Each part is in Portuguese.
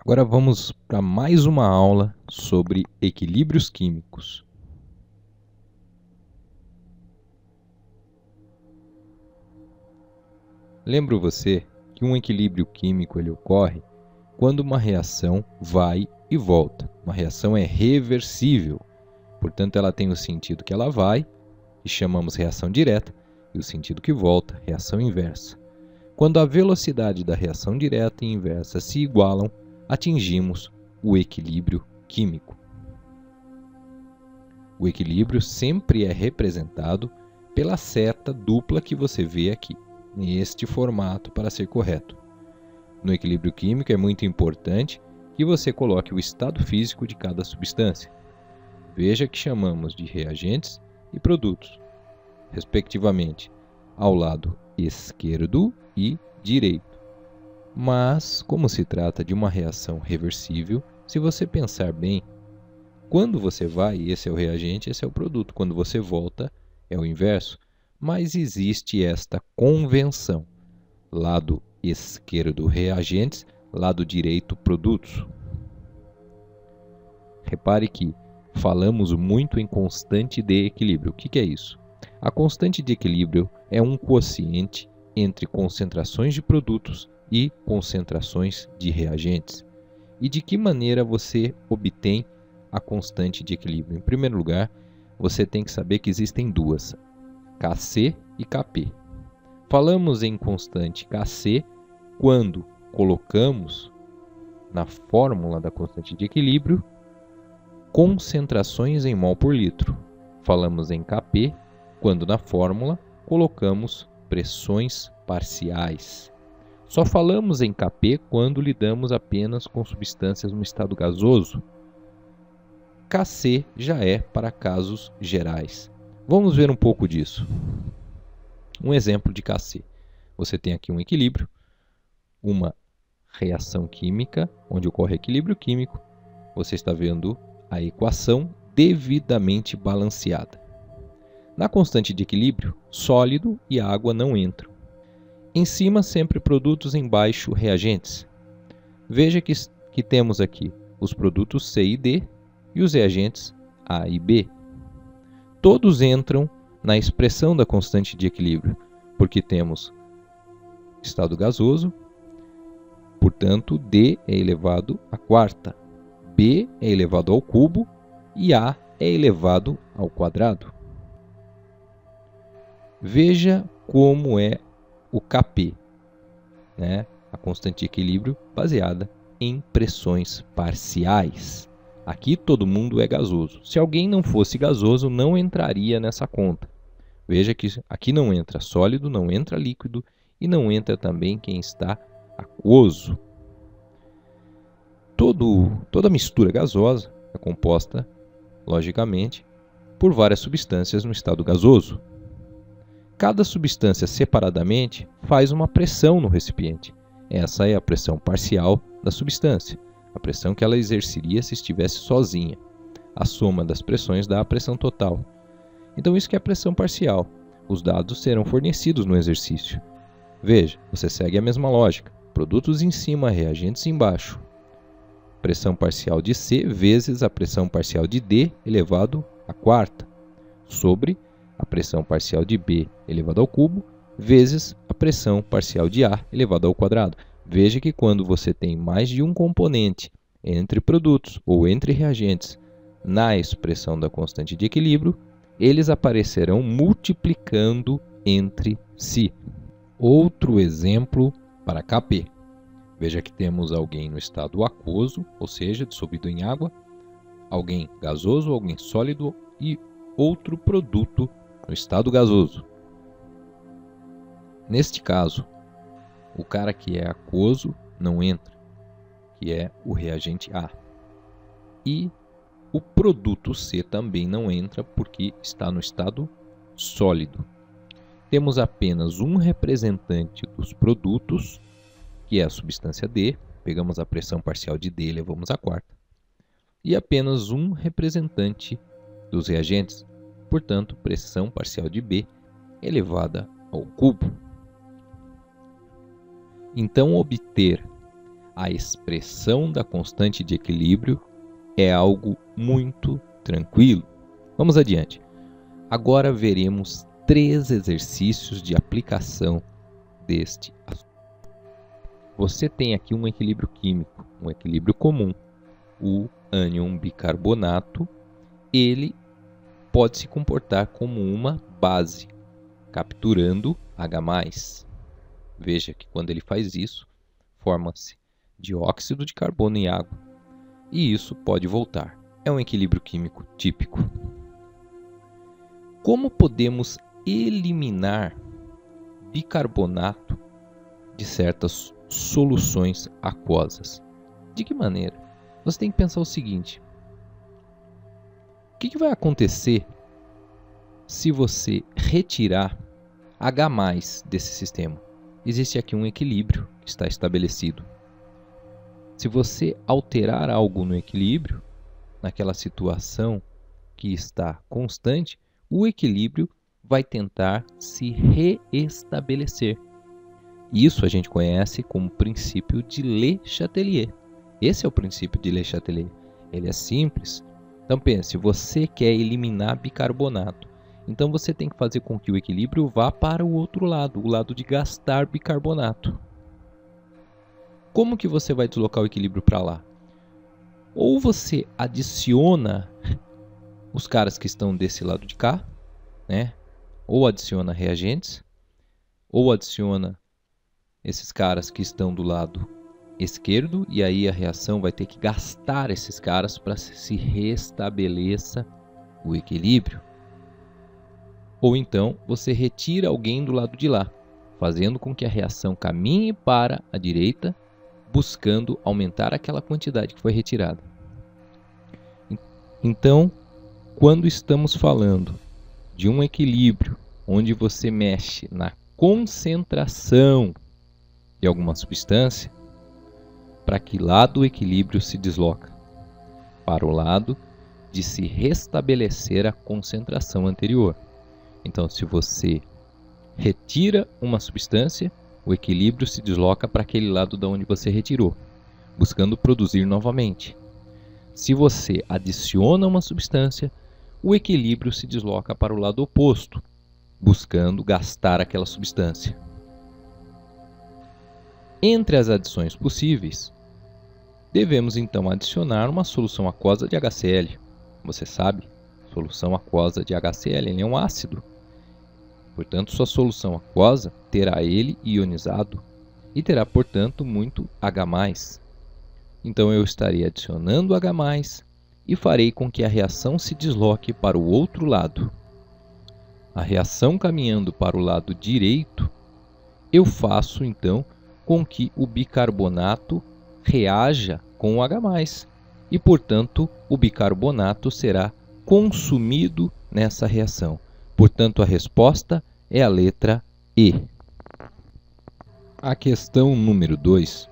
Agora vamos para mais uma aula sobre equilíbrios químicos. Lembro você que um equilíbrio químico ele ocorre quando uma reação vai e volta. Uma reação é reversível, portanto ela tem o sentido que ela vai, que chamamos reação direta, e o sentido que volta, reação inversa. Quando a velocidade da reação direta e inversa se igualam, atingimos o equilíbrio químico. O equilíbrio sempre é representado pela seta dupla que você vê aqui, neste formato para ser correto. No equilíbrio químico é muito importante que você coloque o estado físico de cada substância. Veja que chamamos de reagentes e produtos, respectivamente, ao lado esquerdo e direito. Mas, como se trata de uma reação reversível, se você pensar bem, quando você vai, esse é o reagente, esse é o produto. Quando você volta, é o inverso. Mas existe esta convenção. Lado esquerdo, reagentes, lado direito, produtos. Repare que falamos muito em constante de equilíbrio. O que é isso? A constante de equilíbrio é um quociente entre concentrações de produtos e concentrações de reagentes. E de que maneira você obtém a constante de equilíbrio? Em primeiro lugar, você tem que saber que existem duas, Kc e Kp. Falamos em constante Kc quando colocamos na fórmula da constante de equilíbrio concentrações em mol por litro. Falamos em Kp quando na fórmula colocamos pressões parciais. Só falamos em Kp quando lidamos apenas com substâncias no estado gasoso. Kc já é para casos gerais. Vamos ver um pouco disso. Um exemplo de Kc. Você tem aqui um equilíbrio, uma reação química, onde ocorre equilíbrio químico. Você está vendo a equação devidamente balanceada. Na constante de equilíbrio, sólido e água não entram. Em cima, sempre produtos, embaixo, reagentes. Veja que temos aqui os produtos C e D e os reagentes A e B. Todos entram na expressão da constante de equilíbrio, porque temos estado gasoso, portanto, D é elevado à quarta, B é elevado ao cubo e A é elevado ao quadrado. Veja como é o Kp, a constante de equilíbrio baseada em pressões parciais. Aqui todo mundo é gasoso. Se alguém não fosse gasoso, não entraria nessa conta. Veja que aqui não entra sólido, não entra líquido e não entra também quem está aquoso. Toda mistura gasosa é composta, logicamente, por várias substâncias no estado gasoso. Cada substância separadamente faz uma pressão no recipiente. Essa é a pressão parcial da substância, a pressão que ela exerceria se estivesse sozinha. A soma das pressões dá a pressão total. Então isso que é a pressão parcial. Os dados serão fornecidos no exercício. Veja, você segue a mesma lógica. Produtos em cima, reagentes embaixo. Pressão parcial de C vezes a pressão parcial de D elevado à quarta, sobre a pressão parcial de B elevado ao cubo, vezes a pressão parcial de A elevado ao quadrado. Veja que quando você tem mais de um componente entre produtos ou entre reagentes na expressão da constante de equilíbrio, eles aparecerão multiplicando entre si. Outro exemplo para Kp. Veja que temos alguém no estado aquoso, ou seja, dissolvido em água, alguém gasoso, alguém sólido e outro produto no estado gasoso. Neste caso, o cara que é aquoso não entra, que é o reagente A. E o produto C também não entra porque está no estado sólido. Temos apenas um representante dos produtos, que é a substância D. Pegamos a pressão parcial de D e levamos à quarta. E apenas um representante dos reagentes, portanto, pressão parcial de B elevada ao cubo. Então, obter a expressão da constante de equilíbrio é algo muito tranquilo. Vamos adiante. Agora veremos 3 exercícios de aplicação deste assunto. Você tem aqui um equilíbrio químico, um equilíbrio comum. O ânion bicarbonato, ele pode se comportar como uma base, capturando H+. Veja que quando ele faz isso, forma-se dióxido de carbono e água. E isso pode voltar. É um equilíbrio químico típico. Como podemos eliminar bicarbonato de certas soluções aquosas? De que maneira? Você tem que pensar o seguinte: o que vai acontecer se você retirar H+ desse sistema? Existe aqui um equilíbrio que está estabelecido. Se você alterar algo no equilíbrio, naquela situação que está constante, o equilíbrio vai tentar se reestabelecer. Isso a gente conhece como princípio de Le Chatelier. Esse é o princípio de Le Chatelier. Ele é simples. Então pense, você quer eliminar bicarbonato. Então você tem que fazer com que o equilíbrio vá para o outro lado, o lado de gastar bicarbonato. Como que você vai deslocar o equilíbrio para lá? Ou você adiciona os caras que estão desse lado de cá, né? Ou adiciona reagentes, ou adiciona esses caras que estão do lado esquerdo, e aí a reação vai ter que gastar esses caras para se restabeleça o equilíbrio. Ou então você retira alguém do lado de lá, fazendo com que a reação caminhe para a direita, buscando aumentar aquela quantidade que foi retirada. Então, quando estamos falando de um equilíbrio onde você mexe na concentração de alguma substância, para que lado o equilíbrio se desloca? Para o lado de se restabelecer a concentração anterior. Então, se você retira uma substância, o equilíbrio se desloca para aquele lado de onde você retirou, buscando produzir novamente. Se você adiciona uma substância, o equilíbrio se desloca para o lado oposto, buscando gastar aquela substância. Entre as adições possíveis, devemos então adicionar uma solução aquosa de HCl. Você sabe, solução aquosa de HCl ele é um ácido. Portanto, sua solução aquosa terá ele ionizado e terá, portanto, muito H+. Então, eu estarei adicionando H+, e farei com que a reação se desloque para o outro lado. A reação caminhando para o lado direito, eu faço, então, com que o bicarbonato reaja com o H+, e, portanto, o bicarbonato será consumido nessa reação. Portanto, a resposta é a letra E. A questão número 2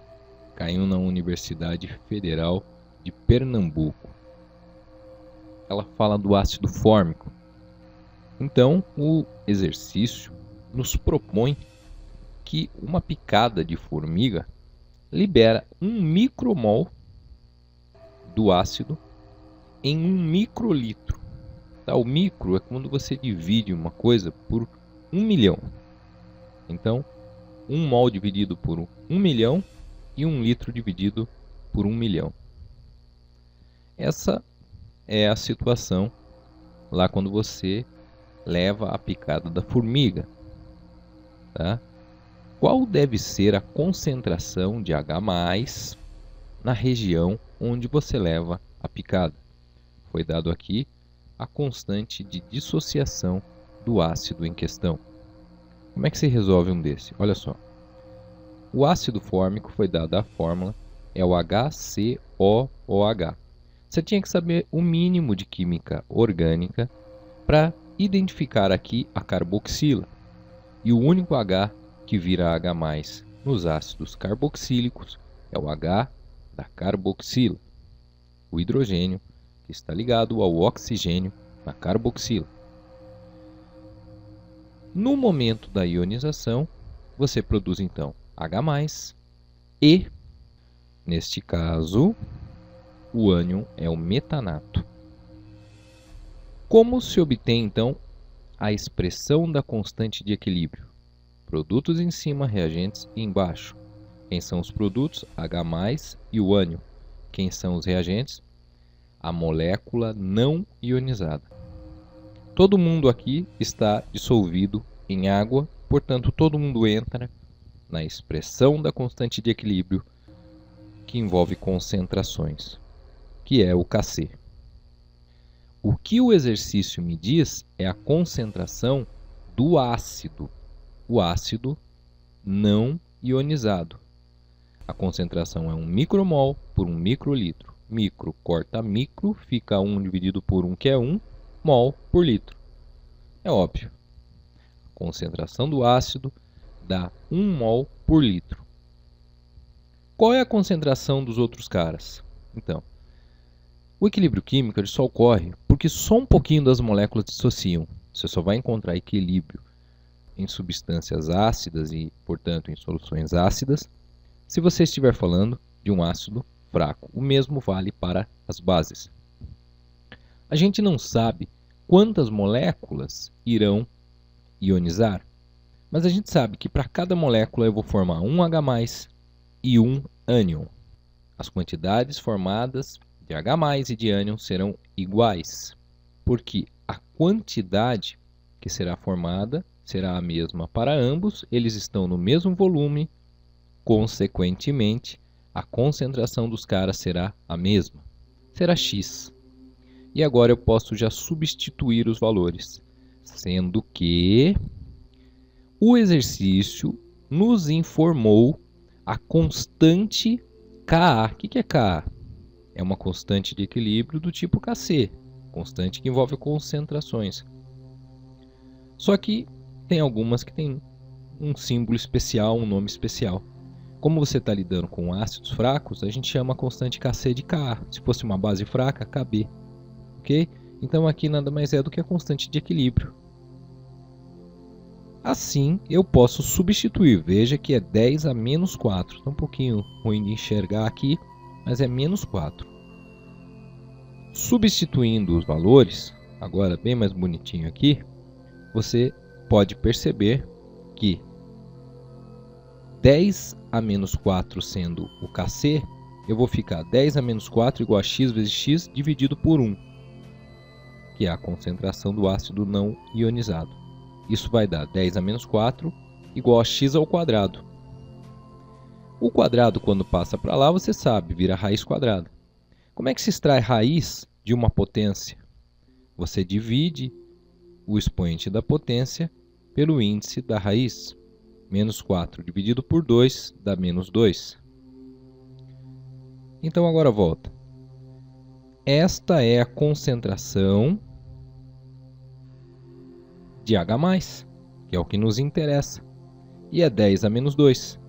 caiu na Universidade Federal de Pernambuco. Ela fala do ácido fórmico. Então, o exercício nos propõe que uma picada de formiga libera 1 micromol do ácido em 1 microlitro. Tá? O micro é quando você divide uma coisa por 1 milhão. Então, 1 mol dividido por 1 milhão e 1 litro dividido por 1 milhão. Essa é a situação lá quando você leva a picada da formiga. Tá? Qual deve ser a concentração de H+ na região onde você leva a picada? Foi dado aqui a constante de dissociação do ácido em questão. Como é que se resolve um desse? Olha só. O ácido fórmico foi dado a fórmula, é o HCOOH. Você tinha que saber o mínimo de química orgânica para identificar aqui a carboxila. E o único H que vira H+ nos ácidos carboxílicos é o H da carboxila. O hidrogênio que está ligado ao oxigênio na carboxila. No momento da ionização, você produz então H+, e Neste caso, o ânion é o metanato. Como se obtém, então, a expressão da constante de equilíbrio? Produtos em cima, reagentes embaixo. Quem são os produtos? H+ e o ânion. Quem são os reagentes? A molécula não ionizada. Todo mundo aqui está dissolvido em água, portanto, todo mundo entra na expressão da constante de equilíbrio, que envolve concentrações, que é o Kc. O que o exercício me diz é a concentração do ácido, o ácido não ionizado. A concentração é 1 micromol por 1 microlitro. Micro corta micro, fica 1 dividido por 1, que é 1 mol por litro. É óbvio. A concentração do ácido dá 1 mol por litro. Qual é a concentração dos outros caras? Então, o equilíbrio químico ele só ocorre porque só um pouquinho das moléculas dissociam. Você só vai encontrar equilíbrio em substâncias ácidas e, portanto, em soluções ácidas, se você estiver falando de um ácido fraco. O mesmo vale para as bases. A gente não sabe quantas moléculas irão ionizar, mas a gente sabe que para cada molécula eu vou formar um H+ e um ânion. As quantidades formadas de H+ e de ânion serão iguais, porque a quantidade que será formada será a mesma para ambos, eles estão no mesmo volume, consequentemente, a concentração dos caras será a mesma, será X. E agora eu posso já substituir os valores, sendo que o exercício nos informou a constante Ka. O que é Ka? É uma constante de equilíbrio do tipo Kc, constante que envolve concentrações. Só que tem algumas que têm um símbolo especial, um nome especial. Como você está lidando com ácidos fracos, a gente chama a constante Kc de Ka. Se fosse uma base fraca, Kb. Ok? Então aqui nada mais é do que a constante de equilíbrio. Assim, eu posso substituir. Veja que é 10 a menos 4. Está um pouquinho ruim de enxergar aqui, mas é menos 4. Substituindo os valores, agora bem mais bonitinho aqui, você pode perceber que 10 a menos 4 sendo o Kc, eu vou ficar 10 a menos 4 igual a x vezes x dividido por 1, que é a concentração do ácido não ionizado. Isso vai dar 10 a menos 4 igual a x ao quadrado. O quadrado, quando passa para lá, você sabe, vira raiz quadrada. Como é que se extrai raiz de uma potência? Você divide o expoente da potência pelo índice da raiz. Menos 4 dividido por 2 dá menos 2. Então agora volta. Esta é a concentração de H+, que é o que nos interessa. E é 10 a menos 2.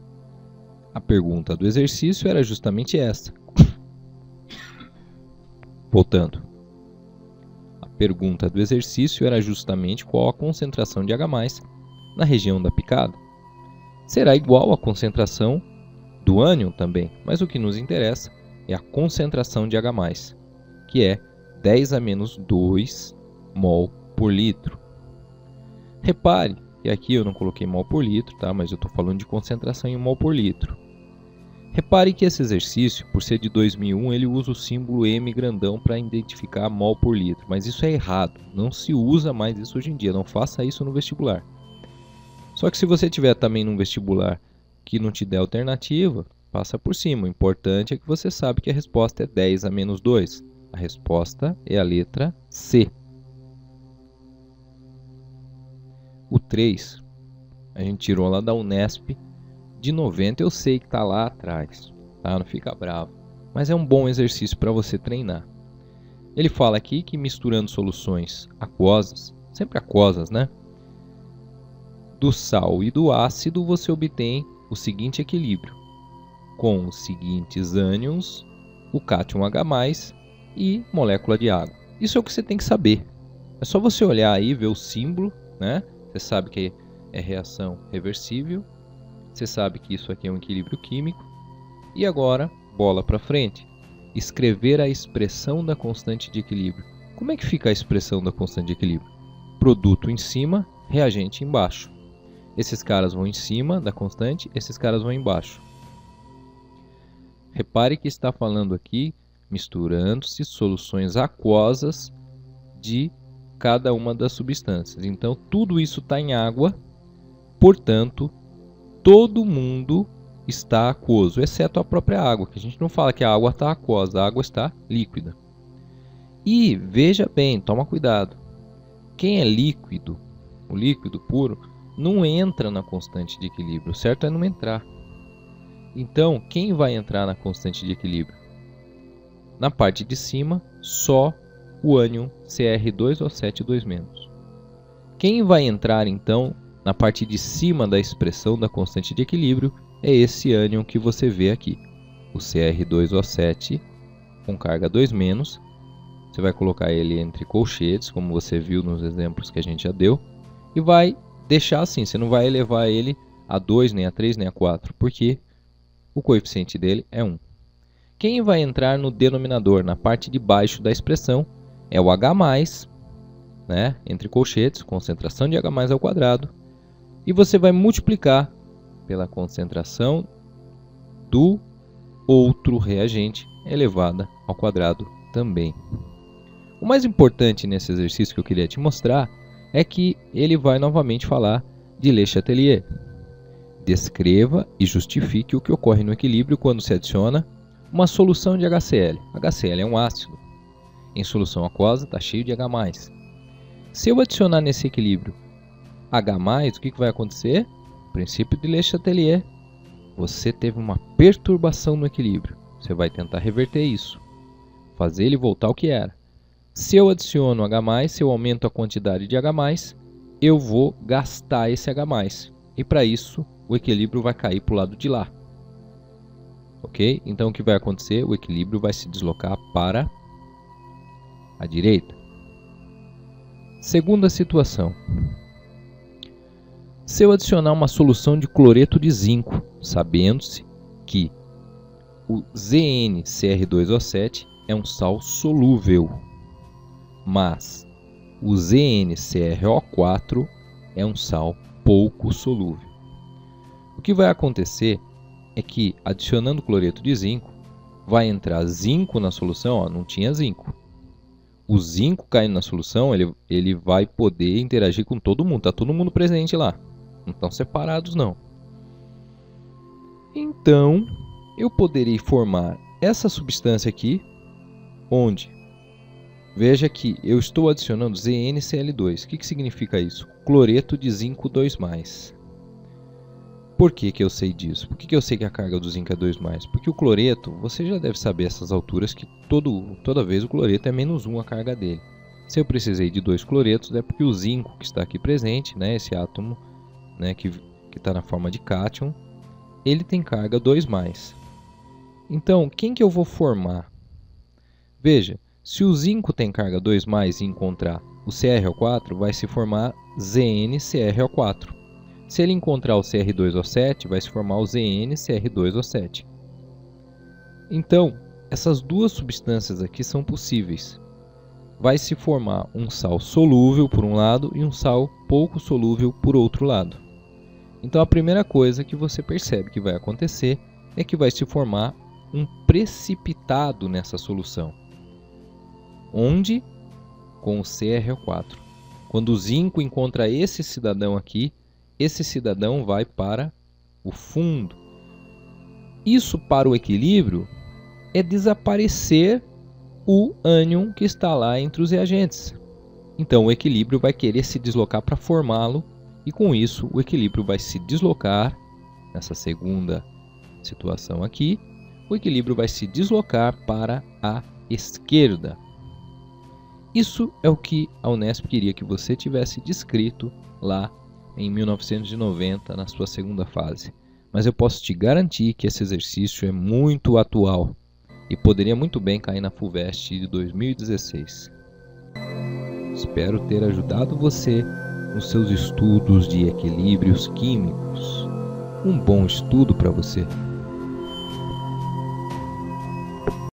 A pergunta do exercício era justamente essa. Voltando. A pergunta do exercício era justamente qual a concentração de H+ na região da picada. Será igual à concentração do ânion também, mas o que nos interessa é a concentração de H+, que é 10 a menos 2 mol por litro. Repare, e aqui eu não coloquei mol por litro, tá? Mas eu estou falando de concentração em mol por litro. Repare que esse exercício, por ser de 2001, ele usa o símbolo M grandão para identificar mol por litro, mas isso é errado, não se usa mais isso hoje em dia, não faça isso no vestibular. Só que se você tiver também num vestibular que não te der alternativa, passa por cima. O importante é que você sabe que a resposta é 10 a menos 2. A resposta é a letra C. O 3, a gente tirou lá da Unesp de 90. Eu sei que está lá atrás, tá? Não fica bravo. Mas é um bom exercício para você treinar. Ele fala aqui que misturando soluções aquosas, sempre aquosas, né? Do sal e do ácido, você obtém o seguinte equilíbrio, com os seguintes ânions, o cátion H+, e molécula de água. Isso é o que você tem que saber. É só você olhar aí, ver o símbolo, né? Você sabe que é reação reversível, você sabe que isso aqui é um equilíbrio químico, e agora bola para frente, escrever a expressão da constante de equilíbrio. Como é que fica a expressão da constante de equilíbrio? Produto em cima, reagente embaixo. Esses caras vão em cima da constante, esses caras vão embaixo. Repare que está falando aqui, misturando-se soluções aquosas de cada uma das substâncias. Então, tudo isso está em água, portanto, todo mundo está aquoso, exceto a própria água, que a gente não fala que a água está aquosa, a água está líquida. E, veja bem, toma cuidado, quem é líquido, o líquido puro, não entra na constante de equilíbrio, o certo é não entrar. Então, quem vai entrar na constante de equilíbrio? Na parte de cima, só o ânion Cr2O7 2-. Quem vai entrar, então, na parte de cima da expressão da constante de equilíbrio é esse ânion que você vê aqui, o Cr2O7 com carga 2-. Você vai colocar ele entre colchetes, como você viu nos exemplos que a gente já deu, e vai deixar assim, você não vai elevar ele a 2, nem a 3, nem a 4, porque o coeficiente dele é 1. Quem vai entrar no denominador, na parte de baixo da expressão, é o H+, né, entre colchetes, concentração de H+ ao quadrado, e você vai multiplicar pela concentração do outro reagente elevada ao quadrado também. O mais importante nesse exercício que eu queria te mostrar é que ele vai novamente falar de Le Chatelier. Descreva e justifique o que ocorre no equilíbrio quando se adiciona uma solução de HCl. HCl é um ácido. Em solução aquosa está cheio de H+. Se eu adicionar nesse equilíbrio H+, o que vai acontecer? Princípio de Le Chatelier. Você teve uma perturbação no equilíbrio. Você vai tentar reverter isso. Fazer ele voltar ao que era. Se eu adiciono H+, se eu aumento a quantidade de H+, eu vou gastar esse H+. E para isso, o equilíbrio vai cair para o lado de lá. Ok? Então, o que vai acontecer? O equilíbrio vai se deslocar para a direita. Segunda situação. Se eu adicionar uma solução de cloreto de zinco, sabendo-se que o ZnCr2O7 é um sal solúvel, mas o ZnCrO4 é um sal pouco solúvel. O que vai acontecer é que, adicionando cloreto de zinco, vai entrar zinco na solução. Ó, não tinha zinco. O zinco caindo na solução, ele vai poder interagir com todo mundo. Está todo mundo presente lá. Não estão separados, não. Então, eu poderei formar essa substância aqui, onde, veja que eu estou adicionando ZnCl2. O que significa isso? Cloreto de zinco 2+. Por que eu sei disso? Por que eu sei que a carga do zinco é 2+? Porque o cloreto, você já deve saber a essas alturas que toda vez o cloreto é -1 a carga dele. Se eu precisei de 2 cloretos, é porque o zinco que está aqui presente, né, esse átomo, né, que está na forma de cátion, ele tem carga 2+. Então, quem que eu vou formar? Veja, se o zinco tem carga 2+ e encontrar o CrO4, vai se formar ZnCrO4. Se ele encontrar o Cr2O7, vai se formar o ZnCr2O7. Então, essas duas substâncias aqui são possíveis. Vai se formar um sal solúvel por um lado e um sal pouco solúvel por outro lado. Então, a primeira coisa que você percebe que vai acontecer é que vai se formar um precipitado nessa solução. Onde? Com o CrO4. Quando o zinco encontra esse cidadão aqui, esse cidadão vai para o fundo. Isso, para o equilíbrio, é desaparecer o ânion que está lá entre os reagentes. Então, o equilíbrio vai querer se deslocar para formá-lo, e com isso, o equilíbrio vai se deslocar, nessa segunda situação aqui, o equilíbrio vai se deslocar para a esquerda. Isso é o que a Unesp queria que você tivesse descrito lá em 1990, na sua segunda fase. Mas eu posso te garantir que esse exercício é muito atual e poderia muito bem cair na FUVEST de 2016. Espero ter ajudado você nos seus estudos de equilíbrios químicos. Um bom estudo para você!